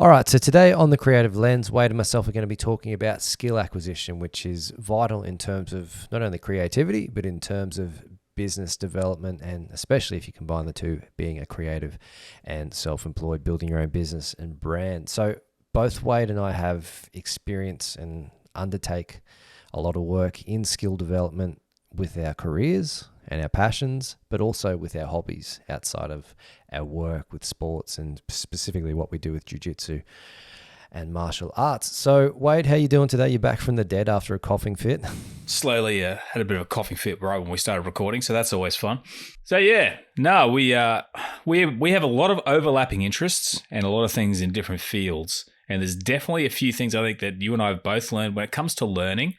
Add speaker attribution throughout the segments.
Speaker 1: All right, so today on the Creative Lens, Wade and myself are going to be talking about skill acquisition, which is vital in terms of not only creativity, but in terms of business development, and especially if you combine the two, being a creative and self-employed, building your own business and brand. So both Wade and I have experience and undertake a lot of work in skill development with our careers and our passions, but also with our hobbies outside of our work with sports and specifically what we do with jiu-jitsu and martial arts. So Wade, how you doing today? You're back from the dead after a coughing fit.
Speaker 2: Slowly had a bit of a coughing fit right when we started recording, so that's always fun. So yeah, no, we have a lot of overlapping interests and a lot of things in different fields, and there's definitely a few things I think that you and I have both learned when it comes to learning.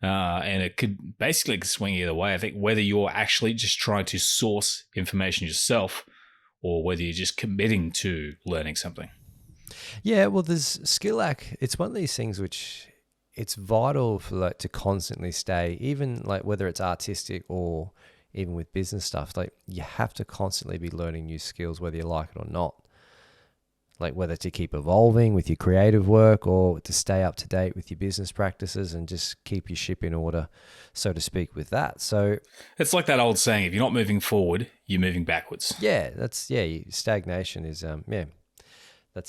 Speaker 2: And it could basically swing either way. I think whether you're actually just trying to source information yourself or whether you're just committing to learning something.
Speaker 1: Yeah, well, there's it's one of these things which it's vital for to constantly stay, even whether it's artistic or even with business stuff, you have to constantly be learning new skills, whether you like it or not. Whether to keep evolving with your creative work or to stay up to date with your business practices and just keep your ship in order, so to speak, with that. So
Speaker 2: it's like that old saying, if you're not moving forward, you're moving backwards.
Speaker 1: Yeah, stagnation is,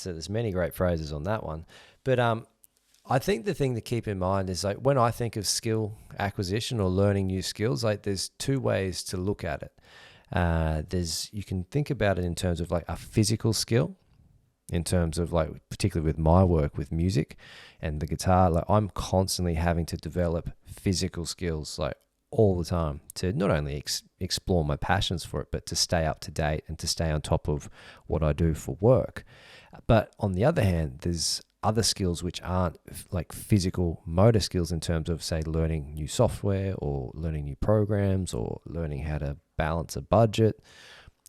Speaker 1: there's many great phrases on that one. But I think the thing to keep in mind is when I think of skill acquisition or learning new skills, there's two ways to look at it. You can think about it in terms of a physical skill, in terms of particularly with my work with music and the guitar, I'm constantly having to develop physical skills all the time to not only explore my passions for it, but to stay up to date and to stay on top of what I do for work. But on the other hand, there's other skills which aren't physical motor skills in terms of, say, learning new software or learning new programs or learning how to balance a budget,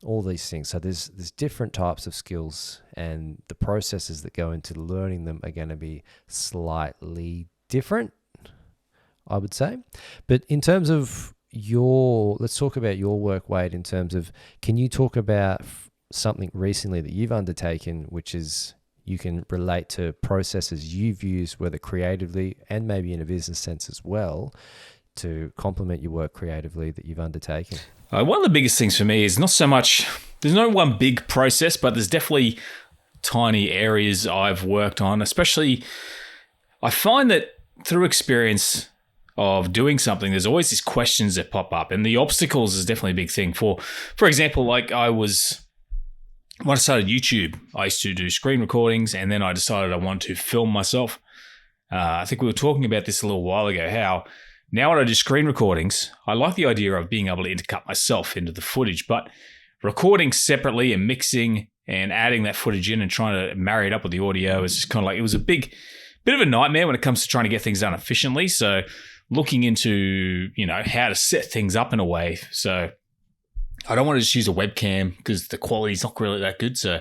Speaker 1: all these things. So there's different types of skills, and the processes that go into learning them are going to be slightly different, I would say. But in terms of let's talk about your work, Wade, in terms of, can you talk about something recently that you've undertaken, which is you can relate to processes you've used, whether creatively and maybe in a business sense as well, to complement your work creatively that you've undertaken?
Speaker 2: One of the biggest things for me is not so much, there's no one big process, but there's definitely tiny areas I've worked on. Especially, I find that through experience of doing something, there's always these questions that pop up, and the obstacles is definitely a big thing. For example, when I started YouTube, I used to do screen recordings, and then I decided I wanted to film myself. I think we were talking about this a little while ago, how now when I do screen recordings, I like the idea of being able to intercut myself into the footage, but recording separately and mixing and adding that footage in and trying to marry it up with the audio is just kind of it was a bit of a nightmare when it comes to trying to get things done efficiently. So looking into, how to set things up in a way. So I don't want to just use a webcam because the quality's not really that good. So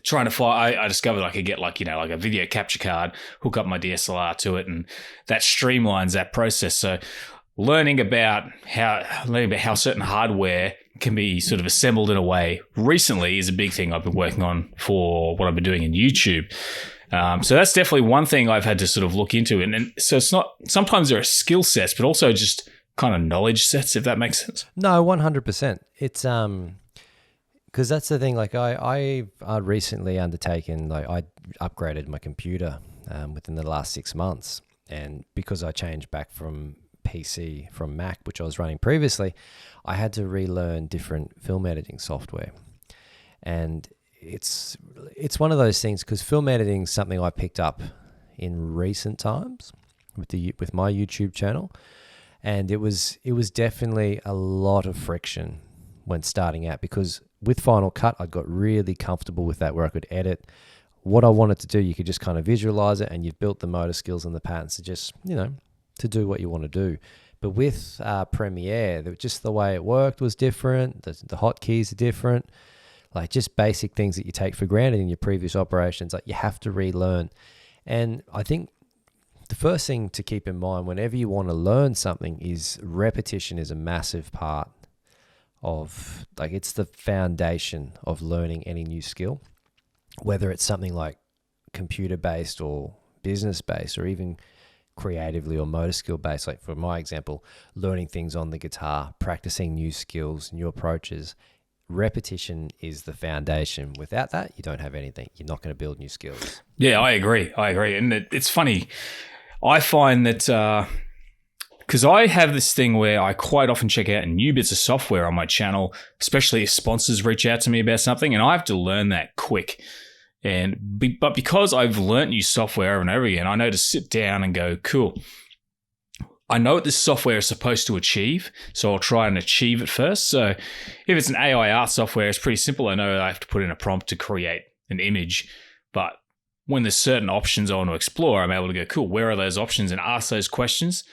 Speaker 2: trying to find, I discovered I could get a video capture card, hook up my DSLR to it, and that streamlines that process. So learning about how certain hardware can be sort of assembled in a way recently is a big thing I've been working on for what I've been doing in YouTube. So that's definitely one thing I've had to sort of look into. And so it's not, sometimes there are skill sets, but also just kind of knowledge sets, if that makes sense.
Speaker 1: No, 100%. It's, because that's the thing, I recently undertaken, I upgraded my computer within the last 6 months. And because I changed back from Mac, which I was running previously, I had to relearn different film editing software. And it's one of those things, because film editing is something I picked up in recent times with my YouTube channel. And it was definitely a lot of friction when starting out, because with Final Cut, I got really comfortable with that, where I could edit what I wanted to do. You could just kind of visualize it, and you've built the motor skills and the patterns to just, to do what you want to do. But with Premiere, just the way it worked was different. The hotkeys are different. Just basic things that you take for granted in your previous operations, you have to relearn. And I think the first thing to keep in mind whenever you want to learn something is repetition is a massive part of, it's the foundation of learning any new skill. whether it's something like computer based or business based or even creatively or motor skill based, like for my example, learning things on the guitar, practicing new skills, new approaches. Repetition is the foundation. Without that, you don't have anything. You're not going to build new skills.
Speaker 2: Yeah, I agree. And it's funny. I find that because I have this thing where I quite often check out new bits of software on my channel, especially if sponsors reach out to me about something, and I have to learn that quick. But because I've learnt new software over and over again, I know to sit down and go, cool, I know what this software is supposed to achieve, so I'll try and achieve it first. So if it's an AI art software, it's pretty simple. I know I have to put in a prompt to create an image, but when there's certain options I want to explore, I'm able to go, cool, where are those options, and ask those questions.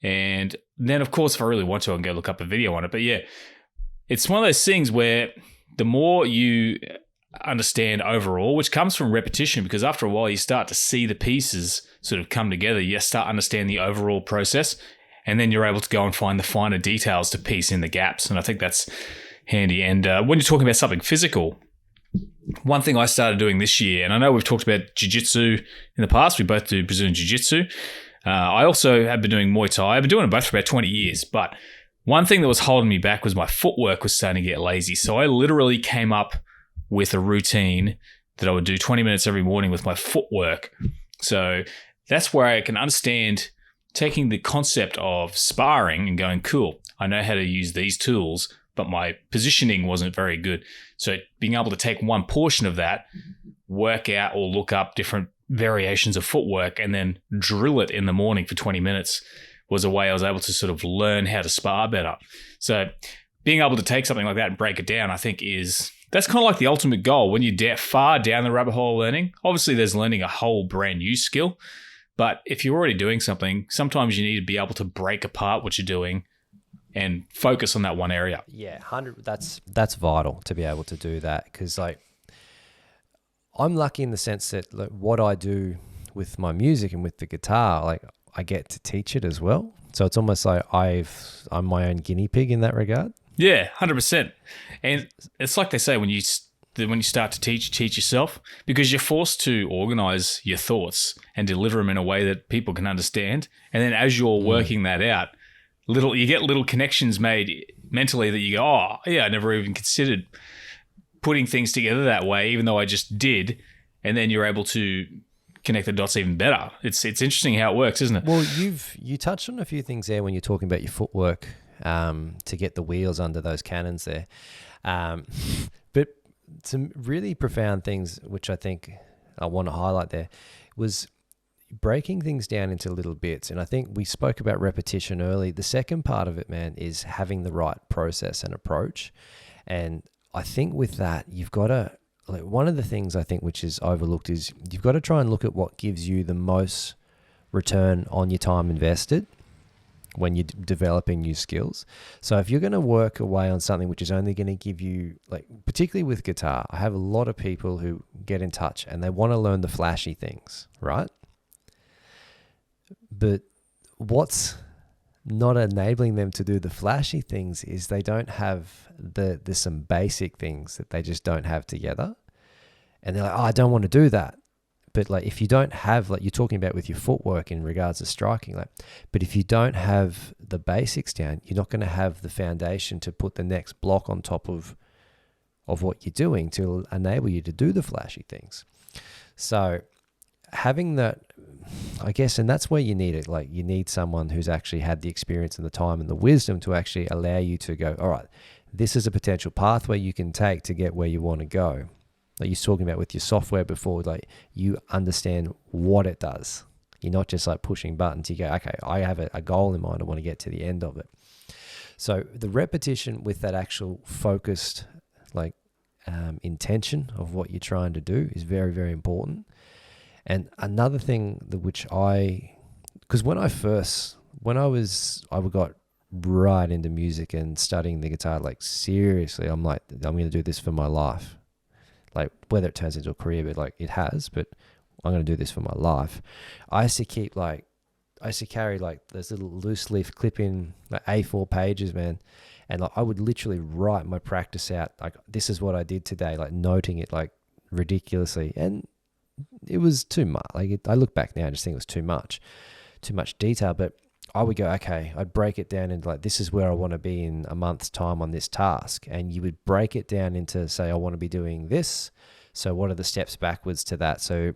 Speaker 2: And then, of course, if I really want to, I can go look up a video on it. But yeah, it's one of those things where the more you understand overall, which comes from repetition, because after a while you start to see the pieces sort of come together, you start to understand the overall process, and then you're able to go and find the finer details to piece in the gaps. And I think that's handy. And when you're talking about something physical, one thing I started doing this year, and I know we've talked about jiu-jitsu in the past, we both do Brazilian jiu-jitsu. I also have been doing Muay Thai. I've been doing it both for about 20 years, but one thing that was holding me back was my footwork was starting to get lazy. So I literally came up with a routine that I would do 20 minutes every morning with my footwork. So that's where I can understand taking the concept of sparring and going, cool, I know how to use these tools, but my positioning wasn't very good. So being able to take one portion of that, work out or look up different variations of footwork, and then drill it in the morning for 20 minutes was a way I was able to sort of learn how to spar better. So being able to take something like that and break it down, I think that's kind of like the ultimate goal. When you're far down the rabbit hole of learning, obviously there's learning a whole brand new skill, but if you're already doing something, sometimes you need to be able to break apart what you're doing and focus on that one area.
Speaker 1: Yeah, 100. That's vital to be able to do that, because like I'm lucky in the sense that like, what I do with my music and with the guitar, like I get to teach it as well. So it's almost like I'm my own guinea pig in that regard.
Speaker 2: Yeah, 100%. And it's like they say, when you start to teach yourself, because you're forced to organize your thoughts and deliver them in a way that people can understand. And then as you're working that out, you get little connections made mentally that you go, oh, yeah, I never even considered putting things together that way, even though I just did. And then you're able to connect the dots even better. It's interesting how it works, isn't it?
Speaker 1: Well, you touched on a few things there when you're talking about your footwork to get the wheels under those cannons there. But some really profound things, which I think I want to highlight there, was breaking things down into little bits. And I think we spoke about repetition early. The second part of it, man, is having the right process and approach. And I think with that, you've got to, like, one of the things I think which is overlooked is you've got to try and look at what gives you the most return on your time invested when you're developing new skills. So if you're going to work away on something which is only going to give you, like, particularly with guitar, I have a lot of people who get in touch and they want to learn the flashy things, right? But what's not enabling them to do the flashy things is they don't have there's some basic things that they just don't have together. And they're like, oh, I don't want to do that. But like, if you don't have, like you're talking about with your footwork in regards to striking, like, but if you don't have the basics down, you're not going to have the foundation to put the next block on top of what you're doing to enable you to do the flashy things. So having that, I guess, and that's where you need it. Like, you need someone who's actually had the experience and the time and the wisdom to actually allow you to go, all right, this is a potential pathway you can take to get where you want to go. Like you're talking about with your software before, like you understand what it does. You're not just like pushing buttons. You go, okay, I have a goal in mind. I want to get to the end of it. So the repetition with that actual focused, like intention of what you're trying to do is very, very important. And another thing that because when I got right into music and studying the guitar, like seriously, I'm like, I'm going to do this for my life. Like whether it turns into a career, but like it has, but I'm going to do this for my life. I used to carry like this little loose leaf clip in like A4 pages, man. And like, I would literally write my practice out. Like, this is what I did today, like noting it, like ridiculously, and it was too much. I look back now and just think it was too much detail. But I would go, okay, I'd break it down into like, this is where I want to be in a month's time on this task, and you would break it down into, say, I want to be doing this. So what are the steps backwards to that? So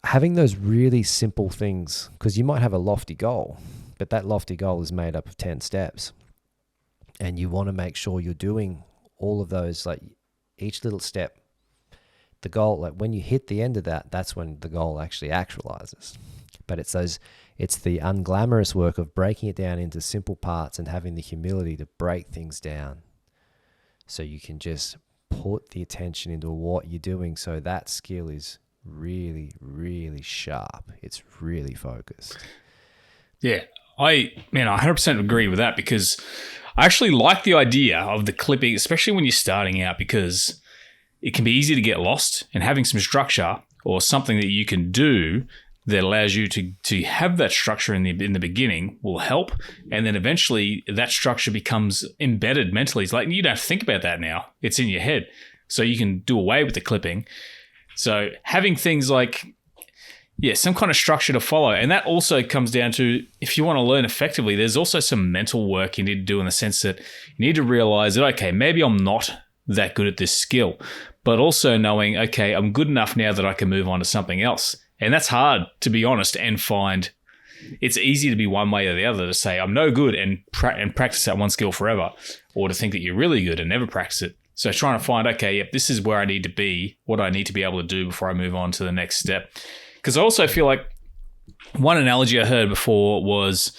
Speaker 1: having those really simple things, because you might have a lofty goal, but that lofty goal is made up of 10 steps, and you want to make sure you're doing all of those, like each little step. The goal, like when you hit the end of that, that's when the goal actually actualizes. But it's the unglamorous work of breaking it down into simple parts and having the humility to break things down so you can just put the attention into what you're doing, so that skill is really, really sharp. It's really focused.
Speaker 2: Yeah, I 100% agree with that, because I actually like the idea of the clipping, especially when you're starting out, because it can be easy to get lost, and having some structure or something that you can do that allows you to have that structure in the beginning will help. And then eventually that structure becomes embedded mentally. It's like, you don't think about that now. It's in your head. So you can do away with the clipping. So having things like, some kind of structure to follow. And that also comes down to, if you want to learn effectively, there's also some mental work you need to do, in the sense that you need to realize that, okay, maybe I'm not that good at this skill, but also knowing, okay, I'm good enough now that I can move on to something else. And that's hard, to be honest, and find it's easy to be one way or the other, to say I'm no good and practice that one skill forever, or to think that you're really good and never practice it. So trying to find, okay, yep, this is where I need to be, what I need to be able to do before I move on to the next step. Because I also feel like one analogy I heard before was,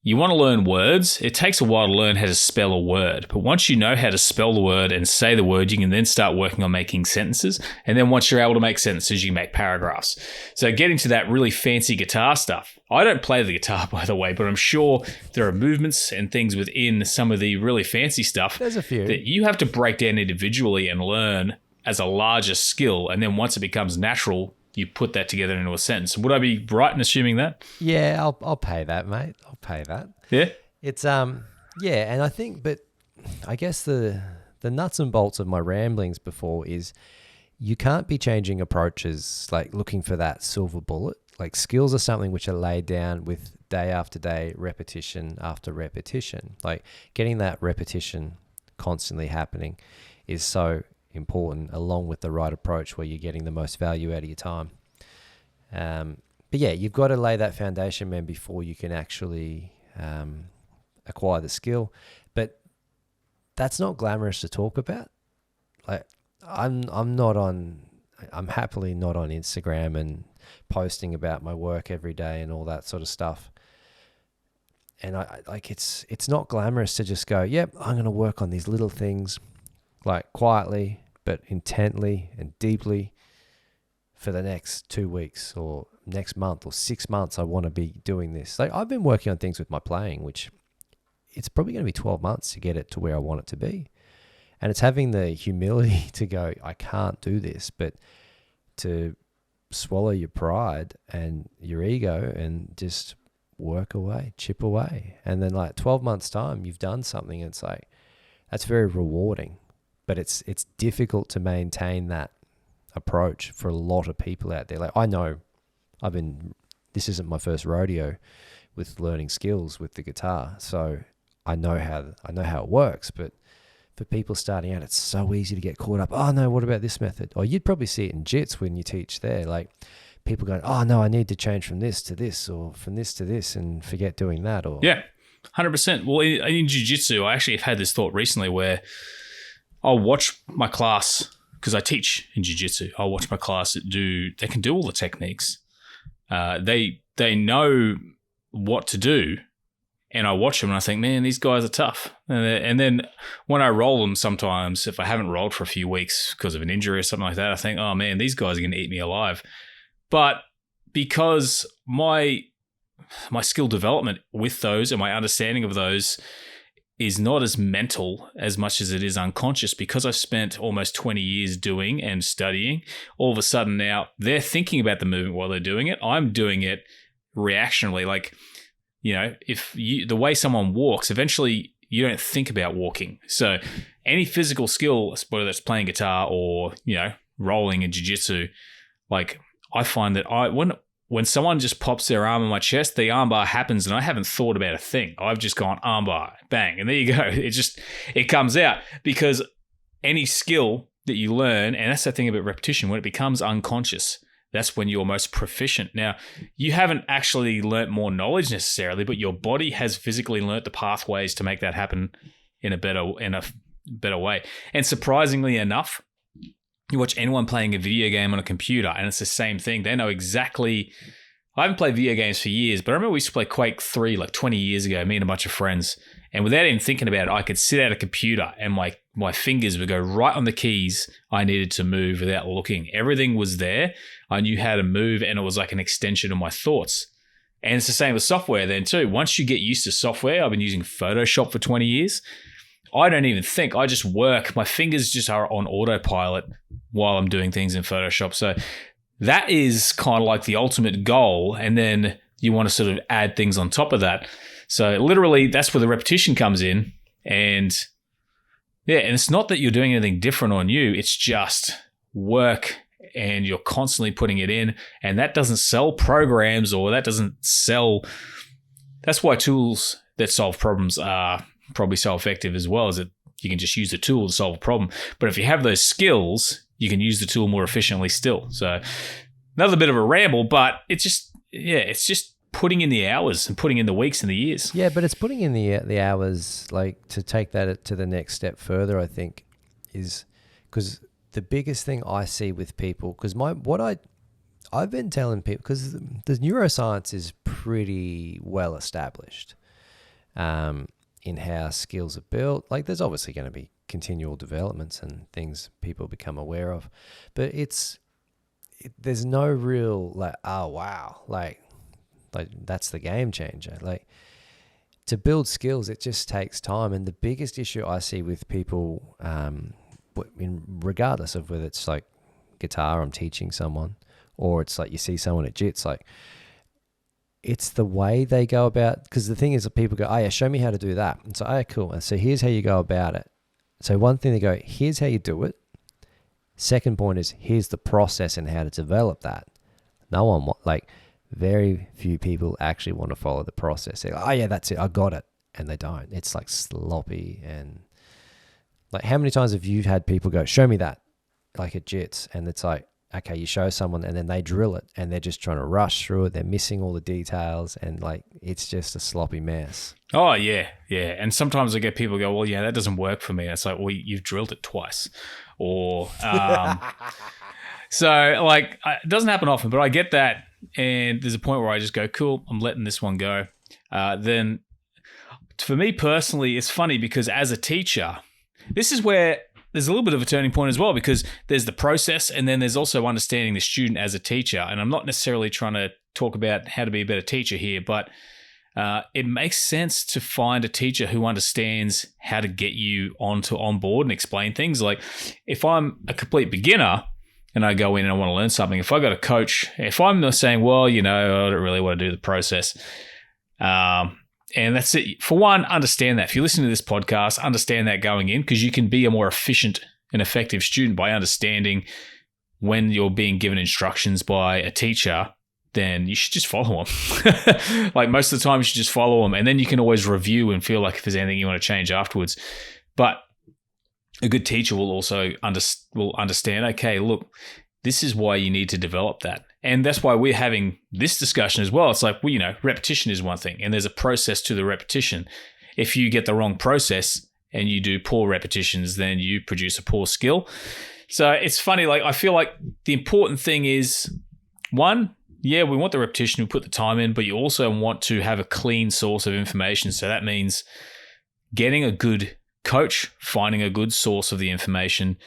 Speaker 2: you want to learn words. It takes a while to learn how to spell a word. But once you know how to spell the word and say the word, you can then start working on making sentences. And then once you're able to make sentences, you make paragraphs. So getting to that really fancy guitar stuff. I don't play the guitar, by the way, but I'm sure there are movements and things within some of the really fancy stuff.
Speaker 1: There's a few
Speaker 2: that you have to break down individually and learn as a larger skill. And then once it becomes natural, you put that together into a sentence. Would I be right in assuming that?
Speaker 1: Yeah, I'll pay that, mate. I'll pay that.
Speaker 2: Yeah.
Speaker 1: It's and I think, but I guess the nuts and bolts of my ramblings before is, you can't be changing approaches, like looking for that silver bullet. Like, skills are something which are laid down with day after day, repetition after repetition. Like, getting that repetition constantly happening is so important, along with the right approach where you're getting the most value out of your time. But yeah, you've got to lay that foundation, man, before you can actually acquire the skill. But that's not glamorous to talk about. Like, I'm happily not on Instagram and posting about my work every day and all that sort of stuff. And I like, it's not glamorous to just go, yep, I'm going to work on these little things, like quietly but intently and deeply, for the next 2 weeks or next month or 6 months. I want to be doing this. Like, I've been working on things with my playing, which it's probably going to be 12 months to get it to where I want it to be. And it's having the humility to go, I can't do this, but to swallow your pride and your ego and just work away, chip away. And then like 12 months time, you've done something. And it's like, that's very rewarding, but it's difficult to maintain that approach for a lot of people out there. Like, I know this isn't my first rodeo with learning skills with the guitar. So I know how it works, but for people starting out, it's so easy to get caught up. Oh no, what about this method? Or you'd probably see it in jits when you teach there. Like, people going, oh no, I need to change from this to this, or from this to this, and forget doing that. Or
Speaker 2: yeah, 100%. Well, in jiu-jitsu, I actually have had this thought recently where I'll watch my class, because I teach in jiu-jitsu. I'll watch my class they can do all the techniques. They know what to do. And I watch them and I think, man, these guys are tough. And then when I roll them sometimes, if I haven't rolled for a few weeks because of an injury or something like that, I think, oh man, these guys are going to eat me alive. But because my skill development with those and my understanding of those is not as mental as much as it is unconscious, because I've spent almost 20 years doing and studying, all of a sudden now they're thinking about the movement while they're doing it. I'm doing it reactionally. Like, you know, the way someone walks, eventually you don't think about walking. So any physical skill, whether it's playing guitar or, rolling in jiu-jitsu, like I find that when someone just pops their arm on my chest, the armbar happens and I haven't thought about a thing. I've just gone armbar, bang, and there you go. It comes out, because any skill that you learn, and that's the thing about repetition, when it becomes unconscious, that's when you're most proficient. Now, you haven't actually learnt more knowledge necessarily, but your body has physically learnt the pathways to make that happen in a better way. And surprisingly enough, you watch anyone playing a video game on a computer and it's the same thing. They know exactly. I haven't played video games for years, but I remember we used to play Quake 3 like 20 years ago, me and a bunch of friends. And without even thinking about it, I could sit at a computer and my fingers would go right on the keys I needed to move without looking. Everything was there. I knew how to move, and it was like an extension of my thoughts. And it's the same with software then too. Once you get used to software, I've been using Photoshop for 20 years. I don't even think. I just work. My fingers just are on autopilot while I'm doing things in Photoshop. So that is kind of like the ultimate goal. And then you want to sort of add things on top of that. So literally, that's where the repetition comes in. And yeah, and it's not that you're doing anything different on you. It's just work, and you're constantly putting it in. And that doesn't sell programs, or that doesn't sell. That's why tools that solve problems are probably so effective as well, is that you can just use the tool to solve a problem. But if you have those skills, you can use the tool more efficiently still. So another bit of a ramble, but it's just putting in the hours and putting in the weeks and the years.
Speaker 1: Yeah, but it's putting in the hours, like, to take that to the next step further, I think, is because the biggest thing I see with people, because I've been telling people, because the neuroscience is pretty well established in how skills are built. Like, there's obviously going to be continual developments and things people become aware of, but there's no real like, oh wow, like that's the game changer. Like, to build skills, it just takes time. And the biggest issue I see with people, regardless of whether it's like guitar, I'm teaching someone, or it's like you see someone at jits, like, it's the way they go about, because the thing is that people go, oh yeah, show me how to do that. And so, oh yeah, cool. And so here's how you go about it. So one thing, they go, here's how you do it. Second point is, here's the process and how to develop that. Very few people actually want to follow the process. They're like, oh yeah, that's it, I got it. And they don't. It's like sloppy. And like, how many times have you had people go, show me that, like at jits, and it's like, okay, you show someone and then they drill it and they're just trying to rush through it. They're missing all the details, and like, it's just a sloppy mess.
Speaker 2: Oh yeah. Yeah. And sometimes I get people go, well, yeah, that doesn't work for me. It's like, well, you've drilled it twice, or, so like, it doesn't happen often, but I get that. And there's a point where I just go, cool, I'm letting this one go. Then for me personally, it's funny because as a teacher, this is where there's a little bit of a turning point as well, because there's the process and then there's also understanding the student as a teacher. And I'm not necessarily trying to talk about how to be a better teacher here, but it makes sense to find a teacher who understands how to get you on board and explain things. Like, if I'm a complete beginner and I go in and I want to learn something, if I got a coach, if I'm saying, well, I don't really want to do the process, and that's it. For one, understand that. If you listen to this podcast, understand that going in, because you can be a more efficient and effective student by understanding when you're being given instructions by a teacher, then you should just follow them. Like, most of the time, you should just follow them. And then you can always review and feel like if there's anything you want to change afterwards. But a good teacher will also understand, okay, look, this is why you need to develop that. And that's why we're having this discussion as well. It's like, repetition is one thing, and there's a process to the repetition. If you get the wrong process and you do poor repetitions, then you produce a poor skill. So it's funny, like, I feel like the important thing is, one, yeah, we want the repetition, we put the time in, but you also want to have a clean source of information. So that means getting a good coach, finding a good source of the information,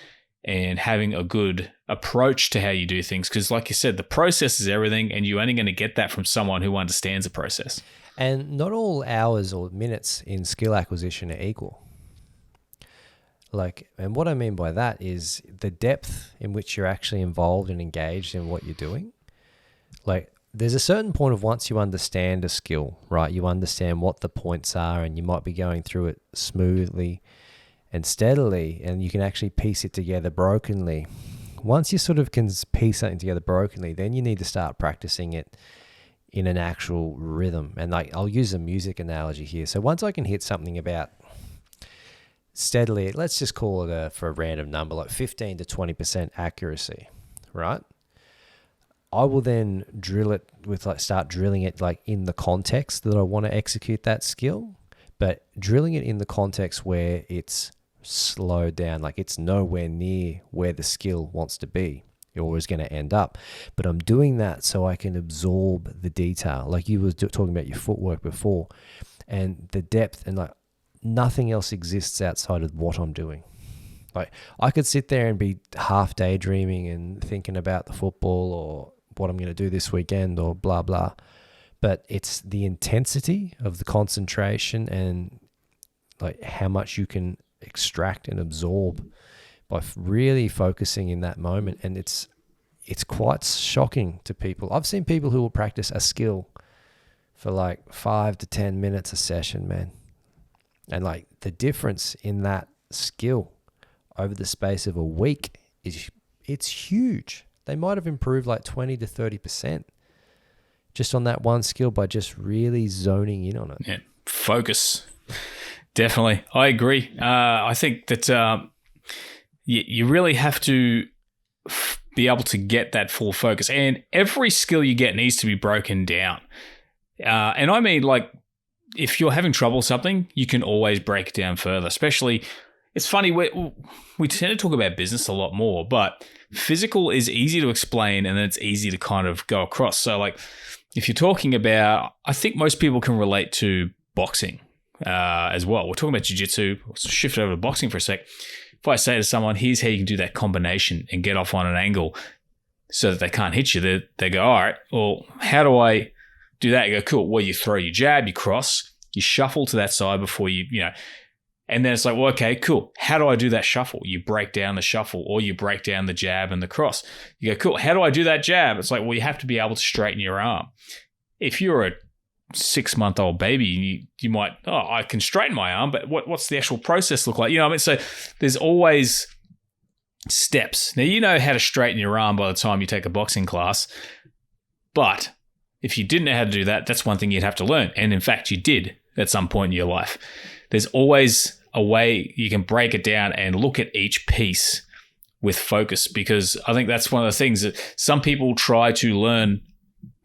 Speaker 2: and having a good approach to how you do things. Because like you said, the process is everything, and you're only going to get that from someone who understands the process.
Speaker 1: And not all hours or minutes in skill acquisition are equal. Like, and what I mean by that is the depth in which you're actually involved and engaged in what you're doing. Like, there's a certain point of once you understand a skill, right? You understand what the points are, and you might be going through it smoothly and steadily, and you can actually piece it together brokenly. Once you sort of can piece something together brokenly, then you need to start practicing it in an actual rhythm. And like, I'll use a music analogy here. So once I can hit something about steadily, let's just call it for a random number, like 15 to 20% accuracy, right? I will then drill it with start drilling it like in the context that I want to execute that skill, but drilling it in the context where it's slowed down, like it's nowhere near where the skill wants to be or is going to end up. But I'm doing that so I can absorb the detail. Like you were talking about your footwork before, and the depth, and like nothing else exists outside of what I'm doing. Like I could sit there and be half daydreaming and thinking about the football or what I'm going to do this weekend or blah, blah. But it's the intensity of the concentration and like how much you can extract and absorb by really focusing in that moment. And it's quite shocking to people. I've seen people who will practice a skill for like 5 to 10 minutes a session, man. And like the difference in that skill over the space of a week it's huge. They might have improved like 20 to 30% just on that one skill by just really zoning in on it.
Speaker 2: Yeah, focus. Definitely. I agree. I think that you really have to be able to get that full focus. And every skill you get needs to be broken down. And I mean, like, if you're having trouble with something, you can always break it down further. Especially, it's funny, we tend to talk about business a lot more, but physical is easy to explain and then it's easy to kind of go across. So like if you're talking about, I think most people can relate to boxing as well. We're talking about jiu-jitsu. Let's shift over to boxing for a sec. If I say to someone, here's how you can do that combination and get off on an angle so that they can't hit you, they go, all right, well, how do I do that? You go, cool. Well, you throw your jab, you cross, you shuffle to that side before you know, and then it's like, well, okay, cool. How do I do that shuffle? You break down the shuffle or you break down the jab and the cross. You go, cool. How do I do that jab? It's like, well, you have to be able to straighten your arm. If you're a 6-month-old baby, you might, I can straighten my arm, but what's the actual process look like? You know what I mean? So there's always steps. Now, you know how to straighten your arm by the time you take a boxing class, but if you didn't know how to do that, that's one thing you'd have to learn. And in fact, you did at some point in your life. There's always a way you can break it down and look at each piece with focus, because I think that's one of the things that some people try to learn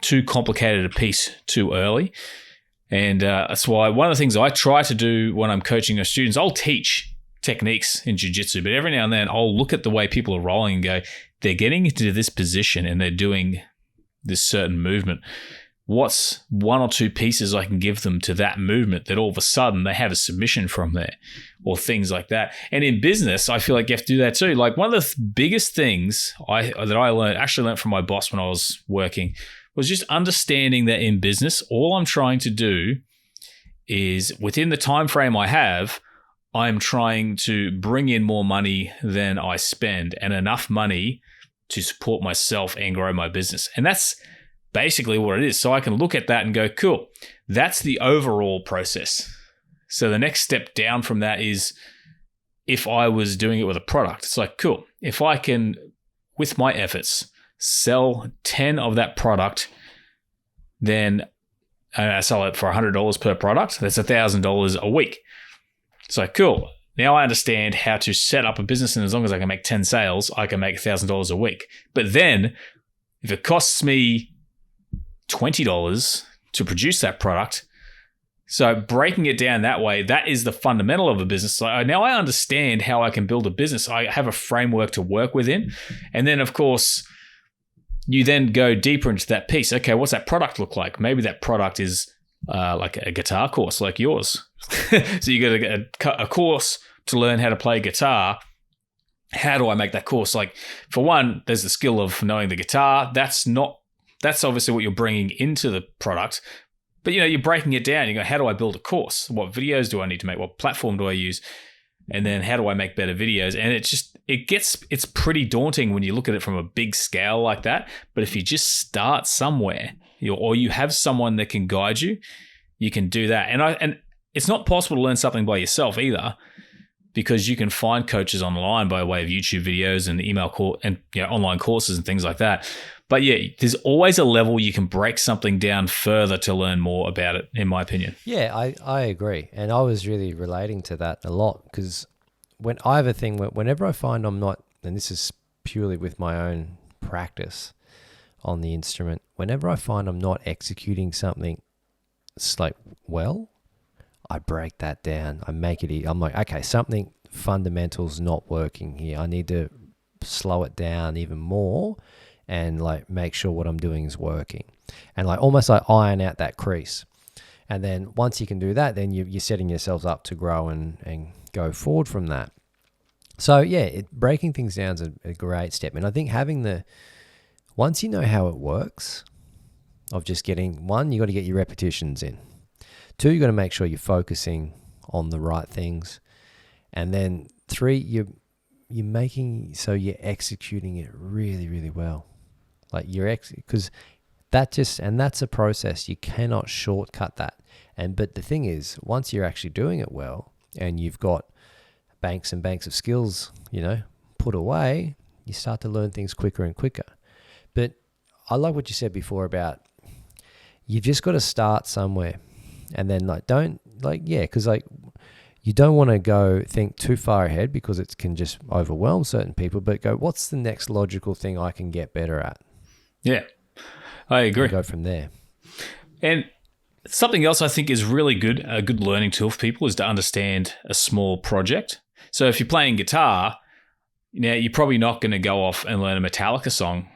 Speaker 2: too complicated a piece too early. And that's why one of the things I try to do when I'm coaching my students, I'll teach techniques in jiu-jitsu, but every now and then I'll look at the way people are rolling and go, they're getting into this position and they're doing this certain movement. What's one or two pieces I can give them to that movement that all of a sudden they have a submission from there, or things like that. And in business, I feel like you have to do that too. Like one of the biggest things that I learned from my boss when I was working was just understanding that in business, all I'm trying to do is within the time frame I have, I'm trying to bring in more money than I spend, and enough money to support myself and grow my business. And that's basically what it is. So I can look at that and go, cool, that's the overall process. So the next step down from that is if I was doing it with a product, it's like, cool, if I can, with my efforts, sell 10 of that product, then I sell it for $100 per product, that's $1,000 a week. So cool. Now I understand how to set up a business, and as long as I can make 10 sales, I can make $1,000 a week. But then if it costs me $20 to produce that product, so breaking it down that way, that is the fundamental of a business. So now I understand how I can build a business. I have a framework to work within. And then, of course, you then go deeper into that piece. Okay, what's that product look like? Maybe that product is like a guitar course like yours. So you got a course to learn how to play guitar. How do I make that course? Like, for one, there's the skill of knowing the guitar. That's obviously what you're bringing into the product. But, you know, you're breaking it down. You go, how do I build a course? What videos do I need to make? What platform do I use? And then how do I make better videos? And it's just it's pretty daunting when you look at it from a big scale like that. But if you just start somewhere, or you have someone that can guide you, you can do that. And it's not possible to learn something by yourself either, because you can find coaches online by way of YouTube videos and online courses and things like that. But yeah, there's always a level you can break something down further to learn more about it, in my opinion.
Speaker 1: Yeah, I agree. And I was really relating to that a lot, because when I have a thing whenever I find I'm not, and this is purely with my own practice on the instrument, whenever I find I'm not executing something I break that down. I make it, I'm like, okay, something fundamental's not working here. I need to slow it down even more and like make sure what I'm doing is working, and like almost like iron out that crease. And then once you can do that, then you're setting yourselves up to grow and go forward from that. So yeah, breaking things down is a great step. And I think once you know how it works, of just getting, one, you got to get your repetitions in. Two, you got to make sure you're focusing on the right things. And then three, you're executing it really, really well. Like because that's a process. You cannot shortcut that. But the thing is, once you're actually doing it well and you've got banks and banks of skills, put away, you start to learn things quicker and quicker. But I like what you said before about you've just got to start somewhere, and then because you don't want to think too far ahead, because it can just overwhelm certain people, but go, what's the next logical thing I can get better at?
Speaker 2: Yeah, I agree.
Speaker 1: And go from there.
Speaker 2: And something else I think is really good, a good learning tool for people, is to understand a small project. So if you're playing guitar, you're probably not going to go off and learn a Metallica song,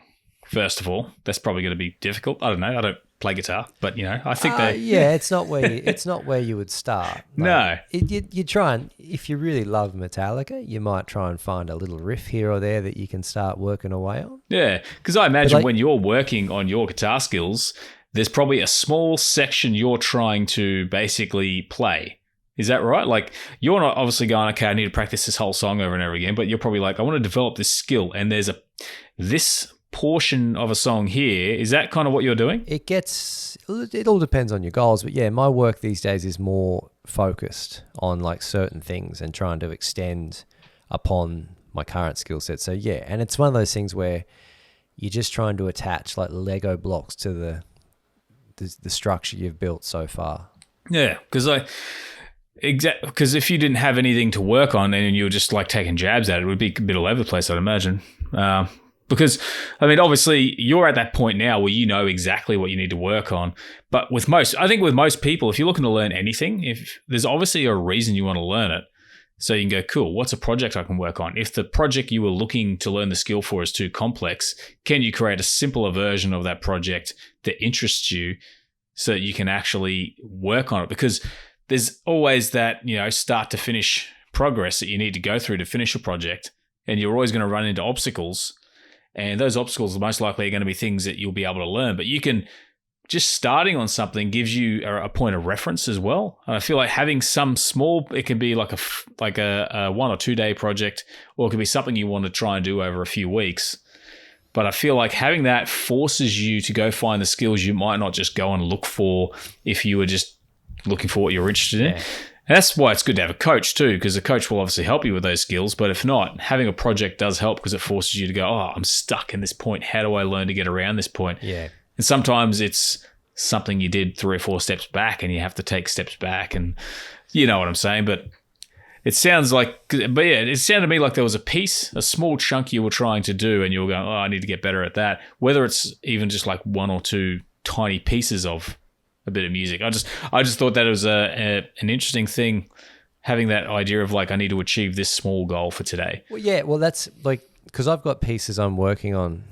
Speaker 2: first of all. That's probably going to be difficult. I don't know. I don't play guitar, but I think
Speaker 1: it's not where you would start.
Speaker 2: No,
Speaker 1: you try, and if you really love Metallica, you might try and find a little riff here or there that you can start working away on.
Speaker 2: Yeah, because I imagine when you're working on your guitar skills, there's probably a small section you're trying to basically play. Is that right? Like, you're not obviously going, okay, I need to practice this whole song over and over again, but you're probably like, I want to develop this skill, and there's this portion of a song here. Is that kind of what you're doing?
Speaker 1: It all depends on your goals, but yeah, my work these days is more focused on like certain things and trying to extend upon my current skill set. So yeah, and it's one of those things where you're just trying to attach like Lego blocks to the structure you've built so far. Yeah,
Speaker 2: because if you didn't have anything to work on and you were just like taking jabs at it, it would be a bit all over the place, I'd imagine. Because, obviously, you're at that point now where you know exactly what you need to work on. But with most people, if you're looking to learn anything, if there's obviously a reason you want to learn it. So you can go, cool, what's a project I can work on? If the project you were looking to learn the skill for is too complex, can you create a simpler version of that project that interests you so that you can actually work on it? Because there's always that, start to finish progress that you need to go through to finish a project. And you're always going to run into obstacles. And those obstacles are most likely going to be things that you'll be able to learn. But you can, just starting on something gives you a point of reference as well. And I feel like having some small, it can be like a 1 or 2 day project, or it could be something you want to try and do over a few weeks. But I feel like having that forces you to go find the skills you might not just go and look for if you were just looking for what you're interested in. And that's why it's good to have a coach too, because the coach will obviously help you with those skills. But if not, having a project does help, because it forces you to go, I'm stuck in this point. How do I learn to get around this point?
Speaker 1: Yeah.
Speaker 2: And sometimes it's something you did 3 or 4 steps back and you have to take steps back, and you know what I'm saying. But it sounded to me like there was a small chunk you were trying to do and you were going, I need to get better at that. Whether it's even just like 1 or 2 tiny pieces of a bit of music. I just thought that it was an interesting thing, having that idea of like, I need to achieve this small goal for today.
Speaker 1: Well, yeah, that's like, because I've got pieces I'm working on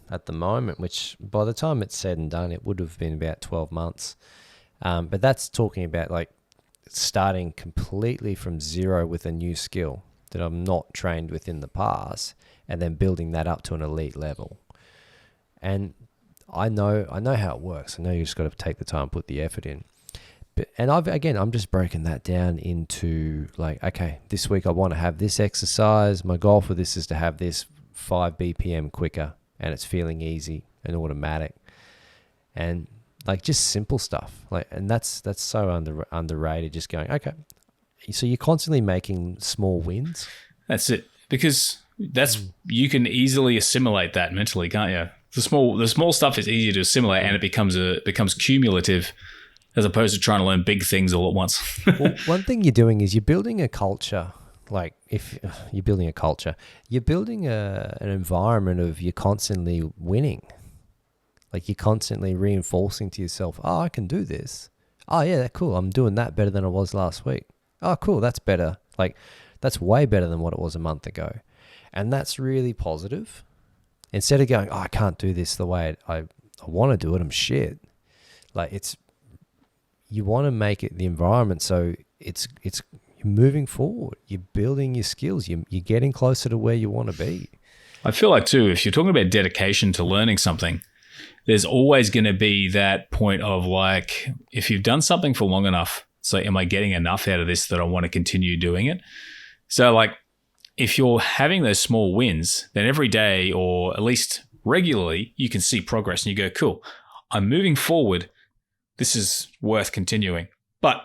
Speaker 1: at the moment, which by the time it's said and done, it would have been about 12 months. But that's talking about like starting completely from zero with a new skill that I'm not trained with in the past, and then building that up to an elite level. And I know how it works. I know you just got to take the time, put the effort in. And I'm just breaking that down into like, okay, this week I want to have this exercise. My goal for this is to have this 5 BPM quicker, and it's feeling easy and automatic, and like just simple stuff. Like, and that's so underrated. Just going, okay, so you're constantly making small wins.
Speaker 2: That's it, because you can easily assimilate that mentally, can't you? The small stuff is easier to assimilate, and it becomes cumulative, as opposed to trying to learn big things all at once.
Speaker 1: Well, one thing you're doing is you're building a culture. Like if you're building a culture, you're building an environment of you're constantly winning. Like you're constantly reinforcing to yourself, oh, I can do this. Oh yeah, cool. I'm doing that better than I was last week. Oh, cool. That's better. Like that's way better than what it was a month ago. And that's really positive. Instead of going, oh, I can't do this the way I want to do it. I'm shit. Like you want to make it the environment so it's you're moving forward. You're building your skills. You're getting closer to where you want to be.
Speaker 2: I feel like too, if you're talking about dedication to learning something, there's always going to be that point of like, if you've done something for long enough, it's like, am I getting enough out of this that I want to continue doing it? So like, if you're having those small wins, then every day or at least regularly, you can see progress and you go, cool, I'm moving forward. This is worth continuing. But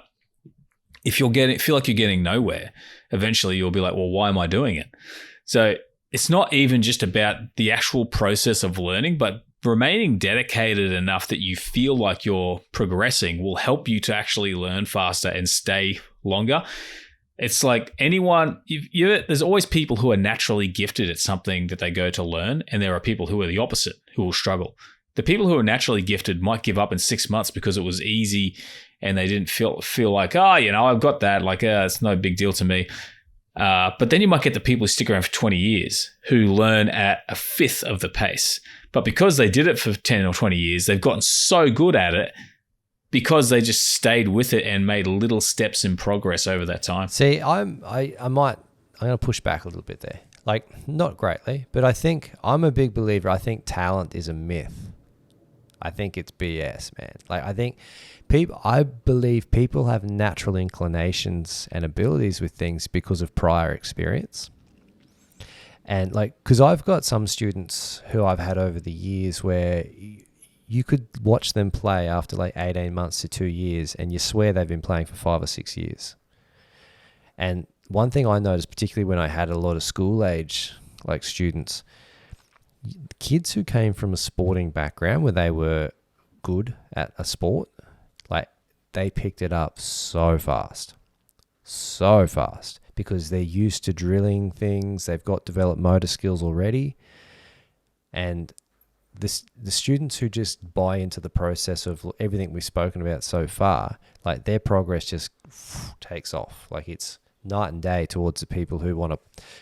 Speaker 2: if feel like you're getting nowhere, eventually you'll be like, well, why am I doing it? So it's not even just about the actual process of learning, but remaining dedicated enough that you feel like you're progressing will help you to actually learn faster and stay longer. It's like anyone, there's always people who are naturally gifted at something that they go to learn, and there are people who are the opposite, who will struggle. The people who are naturally gifted might give up in 6 months because it was easy and they didn't feel like, I've got that. Like, it's no big deal to me. But then you might get the people who stick around for 20 years who learn at a fifth of the pace. But because they did it for 10 or 20 years, they've gotten so good at it because they just stayed with it and made little steps in progress over that time.
Speaker 1: See, I'm going to push back a little bit there. Like, not greatly, but I think I'm a big believer. I think talent is a myth. I think it's BS, man. Like, I believe people have natural inclinations and abilities with things because of prior experience. And like, because I've got some students who I've had over the years where you could watch them play after like 18 months to 2 years and you swear they've been playing for 5 or 6 years. And one thing I noticed, particularly when I had a lot of school age like students, kids who came from a sporting background where they were good at a sport, like they picked it up so fast because they're used to drilling things. They've got developed motor skills already. And the students who just buy into the process of everything we've spoken about so far, like their progress just takes off. Like it's night and day towards the people who want to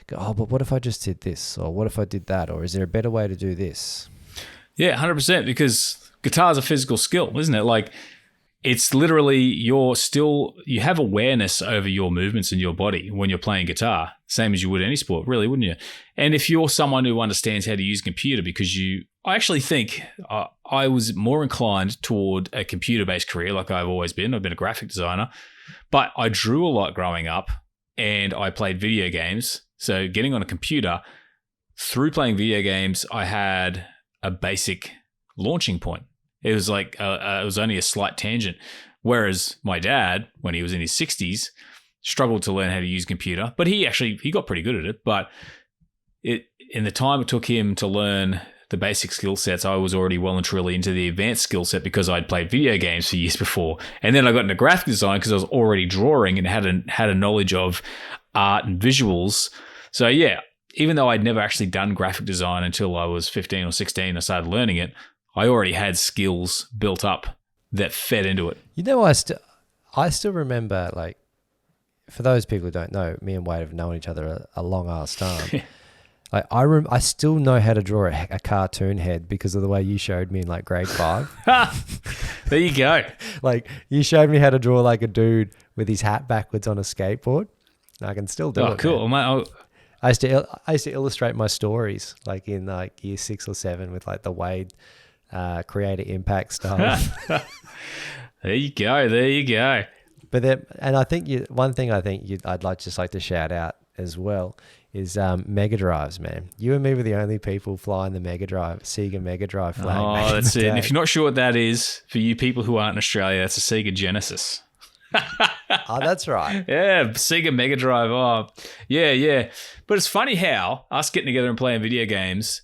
Speaker 1: go, oh, but what if I just did this? Or what if I did that? Or is there a better way to do this?
Speaker 2: Yeah, 100%, because guitar is a physical skill, isn't it? Like it's literally you have awareness over your movements in your body when you're playing guitar, same as you would any sport, really, wouldn't you? And if you're someone who understands how to use a computer, because I actually think I was more inclined toward a computer-based career like I've always been. I've been a graphic designer, but I drew a lot growing up and I played video games. So getting on a computer, through playing video games, I had a basic launching point. It was like, it was only a slight tangent. Whereas my dad, when he was in his 60s, struggled to learn how to use a computer, but he got pretty good at it. But in the time it took him to learn the basic skill sets, I was already well and truly into the advanced skill set because I'd played video games for years before. And then I got into graphic design because I was already drawing and had a knowledge of art and visuals. So yeah, even though I'd never actually done graphic design until I was 15 or 16, I started learning it. I already had skills built up that fed into it.
Speaker 1: You know, I still remember, like, for those people who don't know, me and Wade have known each other a long ass time. Like I still know how to draw a cartoon head because of the way you showed me in like grade 5.
Speaker 2: There you go.
Speaker 1: Like you showed me how to draw like a dude with his hat backwards on a skateboard. I can still do it.
Speaker 2: Oh, cool.
Speaker 1: Man. I used to illustrate my stories like in like year 6 or 7 with like the Wade creator impact stuff.
Speaker 2: There you go. There you go.
Speaker 1: But then, and I think one thing I'd like to shout out as well is Mega Drives, man. You and me were the only people flying the Sega Mega Drive flag.
Speaker 2: Oh, that's it. And if you're not sure what that is, for you people who aren't in Australia, that's a Sega Genesis.
Speaker 1: Oh, that's right.
Speaker 2: Yeah, Sega Mega Drive. Oh, yeah. But it's funny how us getting together and playing video games,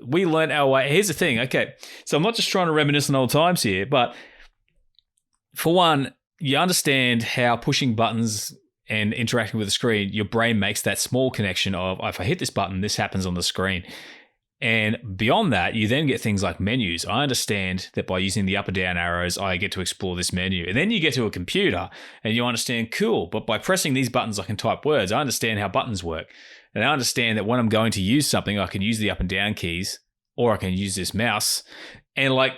Speaker 2: we learned our way. Here's the thing. Okay, so I'm not just trying to reminisce on old times here, but for one, you understand how pushing buttons and interacting with the screen, your brain makes that small connection of, if I hit this button, this happens on the screen. And beyond that, you then get things like menus. I understand that by using the up and down arrows, I get to explore this menu. And then you get to a computer and you understand, cool, but by pressing these buttons, I can type words. I understand how buttons work. And I understand that when I'm going to use something, I can use the up and down keys, or I can use this mouse. And like,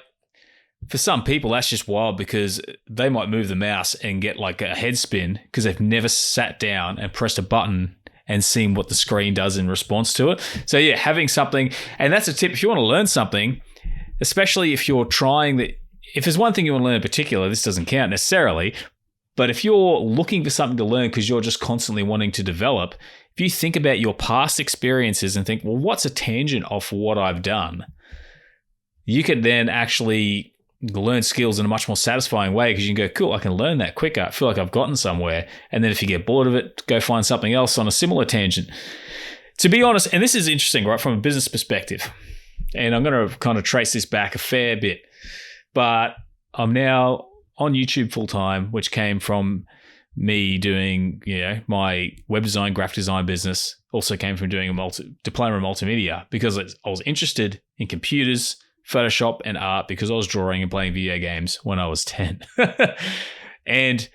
Speaker 2: for some people, that's just wild because they might move the mouse and get like a head spin because they've never sat down and pressed a button and seen what the screen does in response to it. So yeah, having something, and that's a tip if you want to learn something, especially if you're trying that. If there's one thing you want to learn in particular, this doesn't count necessarily, but if you're looking for something to learn because you're just constantly wanting to develop, if you think about your past experiences and think, well, what's a tangent of what I've done? You could then actually learn skills in a much more satisfying way because you can go, cool, I can learn that quicker. I feel like I've gotten somewhere. And then if you get bored of it, go find something else on a similar tangent. To be honest, and this is interesting, right, from a business perspective, and I'm going to kind of trace this back a fair bit, but I'm now on YouTube full time, which came from me doing, my web design, graphic design business, also came from doing a diploma in multimedia because I was interested in computers, Photoshop, and art because I was drawing and playing video games when I was 10. And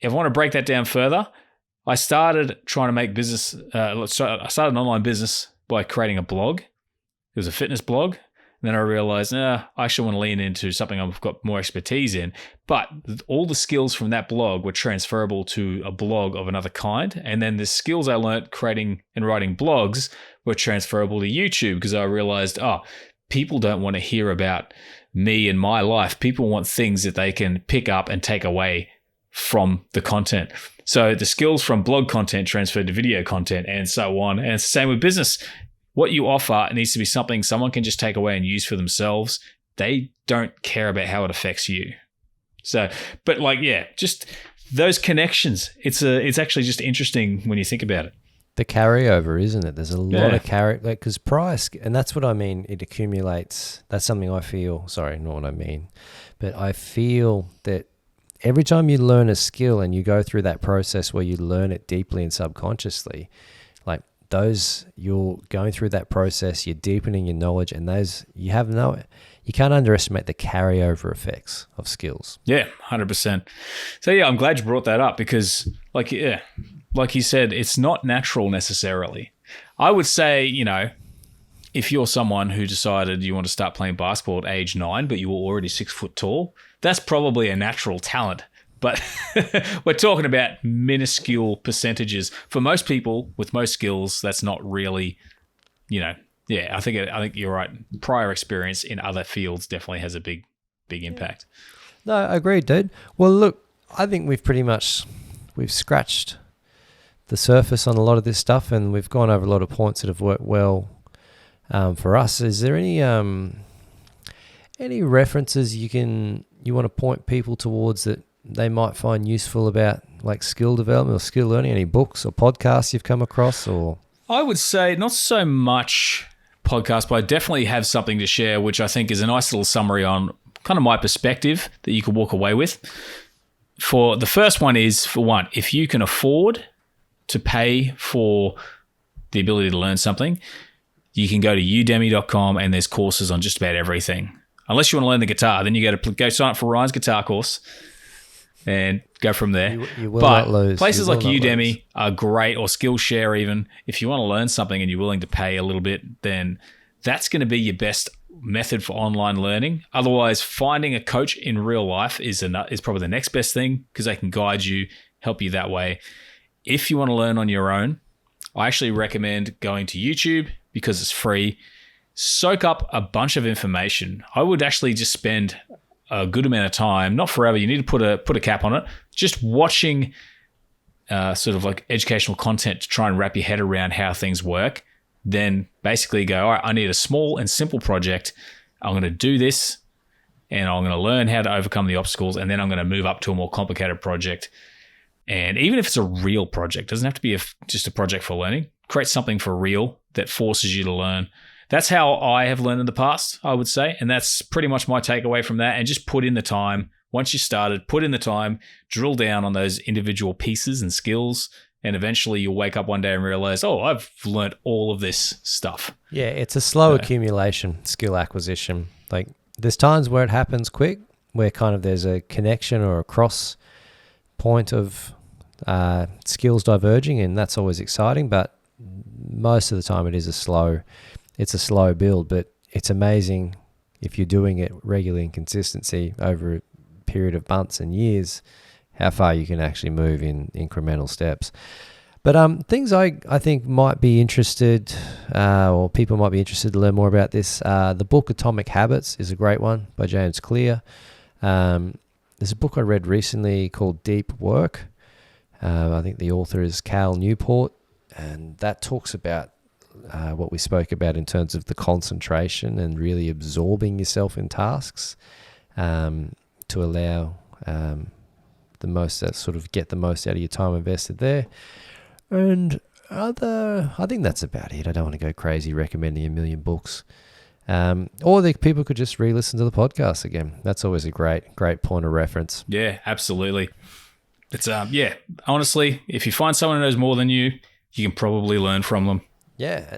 Speaker 2: if I want to break that down further, I started trying to make business. I started an online business by creating a blog. It was a fitness blog. And then I realized, I actually want to lean into something I've got more expertise in. But all the skills from that blog were transferable to a blog of another kind. And then the skills I learned creating and writing blogs were transferable to YouTube because I realized, people don't want to hear about me and my life. People want things that they can pick up and take away from the content. So the skills from blog content transferred to video content and so on. And it's the same with business. What you offer needs to be something someone can just take away and use for themselves. They don't care about how it affects you. So, but just those connections. It's actually just interesting when you think about it.
Speaker 1: The carryover, isn't it? There's a lot of because price, and that's what I mean. It accumulates. That's something I feel. Sorry, not what I mean, but I feel that every time you learn a skill and you go through that process where you learn it deeply and subconsciously, you're going through that process, you're deepening your knowledge, and you can't underestimate the carryover effects of skills. Yeah,
Speaker 2: 100%. So I'm glad you brought that up because like you said, it's not natural necessarily. I would say, if you're someone who decided you want to start playing basketball at age 9, but you were already 6 foot tall, that's probably a natural talent. But we're talking about minuscule percentages. For most people with most skills, that's not really, I think you're right. Prior experience in other fields definitely has a big impact.
Speaker 1: No, I agree, dude. Well, look, I think we've scratched the surface on a lot of this stuff, and we've gone over a lot of points that have worked well for us. Is there any references you want to point people towards that they might find useful about like skill development or skill learning? Any books or podcasts you've come across? Or
Speaker 2: I would say not so much podcasts, but I definitely have something to share, which I think is a nice little summary on kind of my perspective that you could walk away with. For the first one is, for one, if you can afford to pay for the ability to learn something, you can go to udemy.com and there's courses on just about everything. Unless you want to learn the guitar, then you got to go sign up for Ryan's guitar course and go from there.
Speaker 1: You will not lose.
Speaker 2: Places like Udemy are great, or Skillshare even. If you want to learn something and you're willing to pay a little bit, then that's going to be your best method for online learning. Otherwise, finding a coach in real life is probably the next best thing because they can guide you, help you that way. If you want to learn on your own, I actually recommend going to YouTube because it's free. Soak up a bunch of information. I would actually just spend a good amount of time, not forever, you need to put a cap on it, just watching sort of like educational content to try and wrap your head around how things work, then basically go, all right, I need a small and simple project. I'm going to do this and I'm going to learn how to overcome the obstacles, and then I'm going to move up to a more complicated project. And even if it's a real project, it doesn't have to be just a project for learning. Create something for real that forces you to learn. That's how I have learned in the past, I would say. And that's pretty much my takeaway from that. And just put in the time. Once you started, put in the time, drill down on those individual pieces and skills. And eventually you'll wake up one day and realize, oh, I've learned all of this stuff.
Speaker 1: Yeah, it's a slow accumulation, skill acquisition. Like there's times where it happens quick, where kind of there's a connection or a cross point of skills diverging, and that's always exciting. But most of the time it's a slow build, but it's amazing if you're doing it regularly and consistency over a period of months and years, how far you can actually move in incremental steps. But things I think might be interested, or people might be interested to learn more about this. The book Atomic Habits is a great one by James Clear. There's a book I read recently called Deep Work. I think the author is Cal Newport, and that talks about what we spoke about in terms of the concentration and really absorbing yourself in tasks to allow the most, sort of get the most out of your time invested there. And I think that's about it. I don't want to go crazy recommending a million books. Or people could just re-listen to the podcast again. That's always a great point of reference.
Speaker 2: Yeah, absolutely. It's honestly, if you find someone who knows more than you, you can probably learn from them.
Speaker 1: Yeah,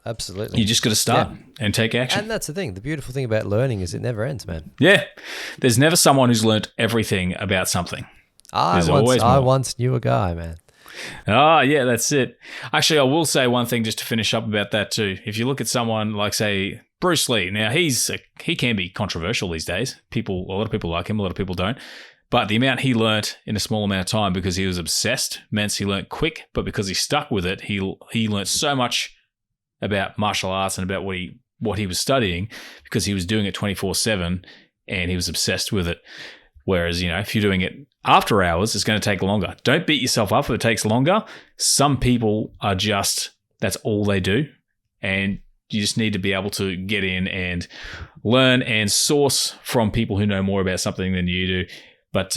Speaker 1: absolutely.
Speaker 2: You just got to start and take action.
Speaker 1: And that's the thing. The beautiful thing about learning is it never ends, man.
Speaker 2: Yeah. There's never someone who's learned everything about something.
Speaker 1: I once knew a guy, man.
Speaker 2: Oh, yeah, that's it. Actually, I will say one thing just to finish up about that too. If you look at someone like, say, Bruce Lee, now he can be controversial these days. A lot of people like him, a lot of people don't. But the amount he learnt in a small amount of time because he was obsessed meant he learnt quick, but because he stuck with it, he learnt so much about martial arts and about what he was studying because he was doing it 24/7 and he was obsessed with it. Whereas, if you're doing it after hours, it's going to take longer. Don't beat yourself up if it takes longer. Some people are just, that's all they do. And you just need to be able to get in and learn and source from people who know more about something than you do. But,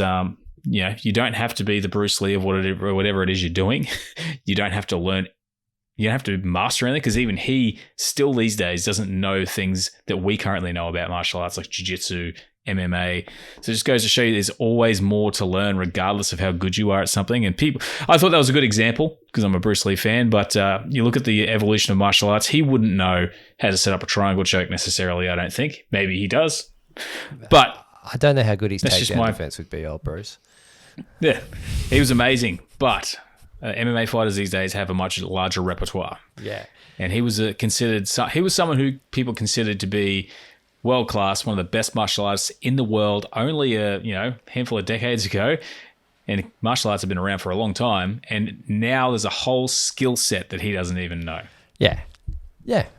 Speaker 2: you don't have to be the Bruce Lee of whatever it is you're doing. You don't have to learn. You don't have to master anything because even he still these days doesn't know things that we currently know about martial arts like jiu-jitsu, MMA. So it just goes to show you there's always more to learn regardless of how good you are at something. And I thought that was a good example because I'm a Bruce Lee fan, but you look at the evolution of martial arts, he wouldn't know how to set up a triangle choke necessarily, I don't think. Maybe he does. But
Speaker 1: I don't know how good his takedown defense would be, old Bruce.
Speaker 2: Yeah, he was amazing, but MMA fighters these days have a much larger repertoire.
Speaker 1: Yeah.
Speaker 2: And he was someone who people considered to be world class, one of the best martial artists in the world only a handful of decades ago. And martial arts have been around for a long time, and now there's a whole skill set that he doesn't even know.
Speaker 1: Yeah,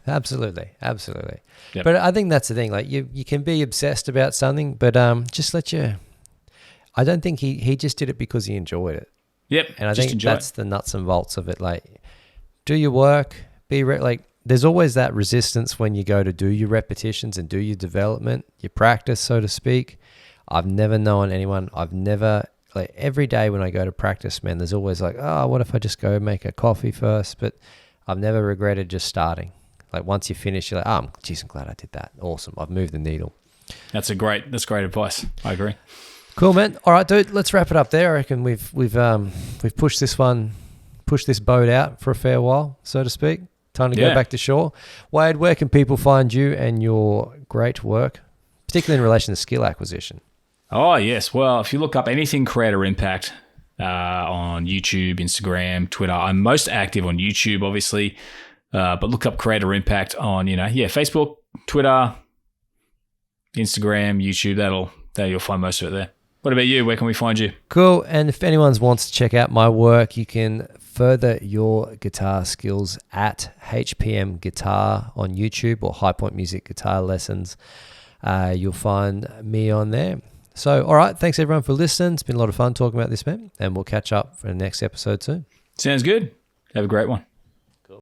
Speaker 1: absolutely.
Speaker 2: Yep.
Speaker 1: But I think that's the thing. Like you can be obsessed about something, but just I don't think he just did it because he enjoyed it.
Speaker 2: Yep.
Speaker 1: And I think that's the nuts and bolts of it. Like, do your work, there's always that resistance when you go to do your repetitions and do your development, your practice, so to speak. I've never known anyone, every day when I go to practice, man, there's always what if I just go make a coffee first? But I've never regretted just starting. Like once you finish, you're like, I'm glad I did that. Awesome. I've moved the needle.
Speaker 2: That's great advice. I agree.
Speaker 1: Cool, man. All right, dude, let's wrap it up there. I reckon we've pushed this boat out for a fair while, so to speak. Time to go back to shore. Wade, where can people find you and your great work, particularly in relation to skill acquisition?
Speaker 2: Oh, yes. Well, if you look up anything Creator Impact on YouTube, Instagram, Twitter, I'm most active on YouTube, obviously, but look up Creator Impact on, Facebook, Twitter, Instagram, YouTube. You'll find most of it there. What about you? Where can we find you?
Speaker 1: Cool. And if anyone wants to check out my work, you can further your guitar skills at HPM Guitar on YouTube or High Point Music Guitar Lessons. you'll find me on there. So, all right. Thanks, everyone, for listening. It's been a lot of fun talking about this, man. And we'll catch up for the next episode soon.
Speaker 2: Sounds good. Have a great one.